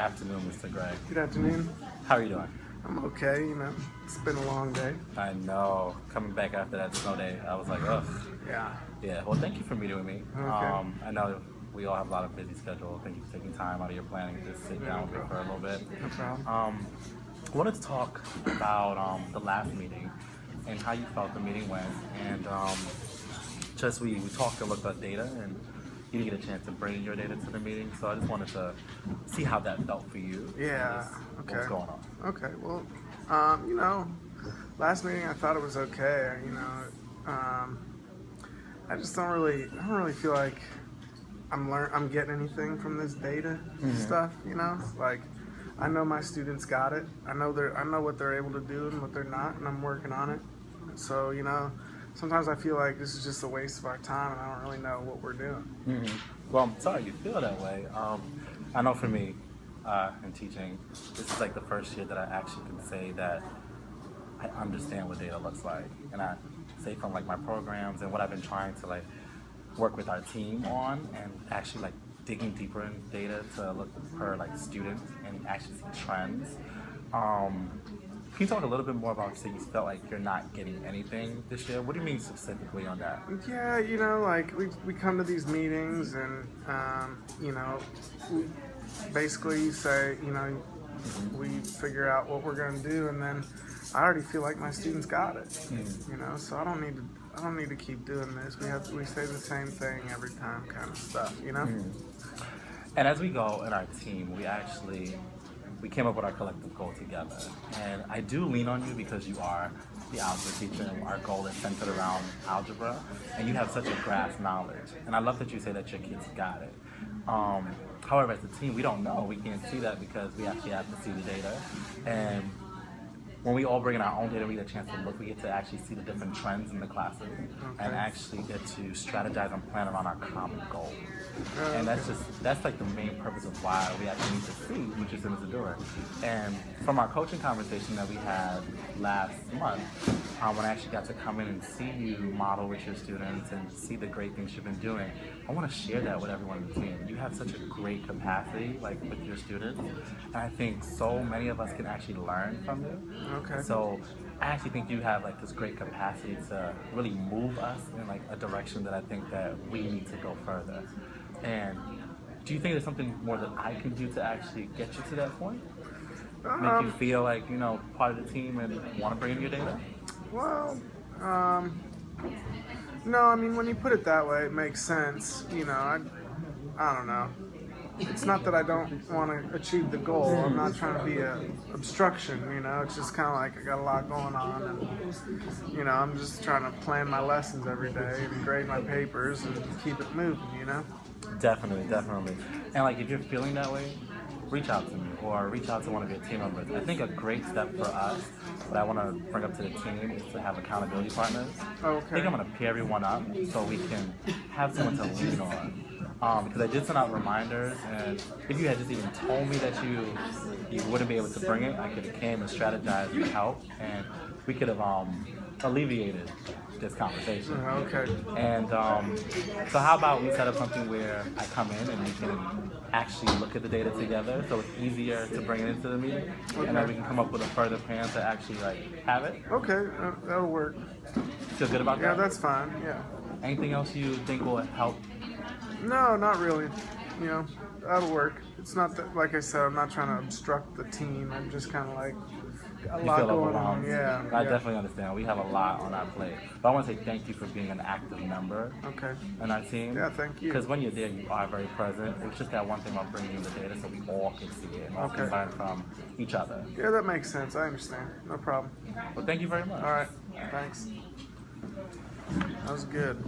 afternoon, Mr. Gray. Good afternoon. How are you doing? I'm okay, it's been a long day. I know. Coming back after that snow day, I was like, ugh. Yeah. Yeah, well, thank you for meeting with me. Okay. I know we all have a lot of busy schedule. Thank you for taking time out of your planning to sit down with me for a little bit. No problem. I wanted to talk about the last meeting and how you felt the meeting went. And we talked a little about data, and you didn't get a chance to bring your data to the meeting. So I just wanted to see how that felt for you. Yeah, okay. What's going on? Okay, well, last meeting I thought it was okay. I just don't really feel like I'm getting anything from this data stuff. Like I know my students got it. I know what they're able to do and what they're not, and I'm working on it. So sometimes I feel like this is just a waste of our time, and I don't really know what we're doing. Well, I'm sorry you feel that way. I know for me, in teaching, this is like the first year that I actually can say that I understand what data looks like, and I say from like my programs and what I've been trying to like work with our team on, and actually like digging deeper in data to look per like students and actually see trends. Can you talk a little bit more about, so you felt like you're not getting anything this year? What do you mean specifically on that? Yeah, like we come to these meetings and, basically you say, we figure out what we're going to do, and then I already feel like my students got it, so I don't need to keep doing this. We say the same thing every time kind of stuff, And as we go in our team, we came up with our collective goal together. And I do lean on you because you are the algebra teacher, and our goal is centered around algebra, and you have such a grasp knowledge. And I love that you say that your kids got it. However, as a team, we don't know. We can't see that because we actually have to see the data. And when we all bring in our own data, we get a chance to look, we get to actually see the different trends in the classroom, and actually get to strategize and plan around our common goal. And that's like the main purpose of why we actually need to see what your students are doing. And from our coaching conversation that we had last month, when I actually got to come in and see you model with your students and see the great things you've been doing, I want to share that with everyone in the team. You have such a great capacity, like with your students, and I think so many of us can actually learn from you. Okay. So I actually think you have like this great capacity to really move us in like a direction that I think that we need to go further. And do you think there's something more that I can do to actually get you to that point? Make you feel like, part of the team and want to bring in your data? Well, no, when you put it that way, it makes sense. I don't know. It's not that I don't want to achieve the goal. I'm not trying to be an obstruction, It's just kind of like I got a lot going on, and, I'm just trying to plan my lessons every day and grade my papers and keep it moving, Definitely. And like, if you're feeling that way, reach out to me or reach out to one of your team members. I think a great step for us, what I want to bring up to the team, is to have accountability partners. Okay. I think I'm going to pair everyone up so we can have someone to lean on. Because I did send out reminders, and if you had just even told me that you wouldn't be able to bring it, I could have came and strategized to help, and we could have alleviated this conversation. Okay. And so how about we set up something where I come in and we can actually look at the data together, so it's easier to bring it into the meeting, and then we can come up with a further plan to actually like have it. Okay, that'll work. Feel good about that? Yeah, that's fine. Yeah. Anything else you think will help? No, not really. That'll work. It's not that, like I said, I'm not trying to obstruct the team. I'm just kind of like a lot going on. Yeah. I definitely understand. We have a lot on our plate. But I want to say thank you for being an active member in our team. Yeah, thank you. Because when you're there, you are very present. It's just that one thing about bringing in the data so we all can see it and all can learn from each other. Yeah, that makes sense. I understand. No problem. Well, thank you very much. All right. Thanks. That was good.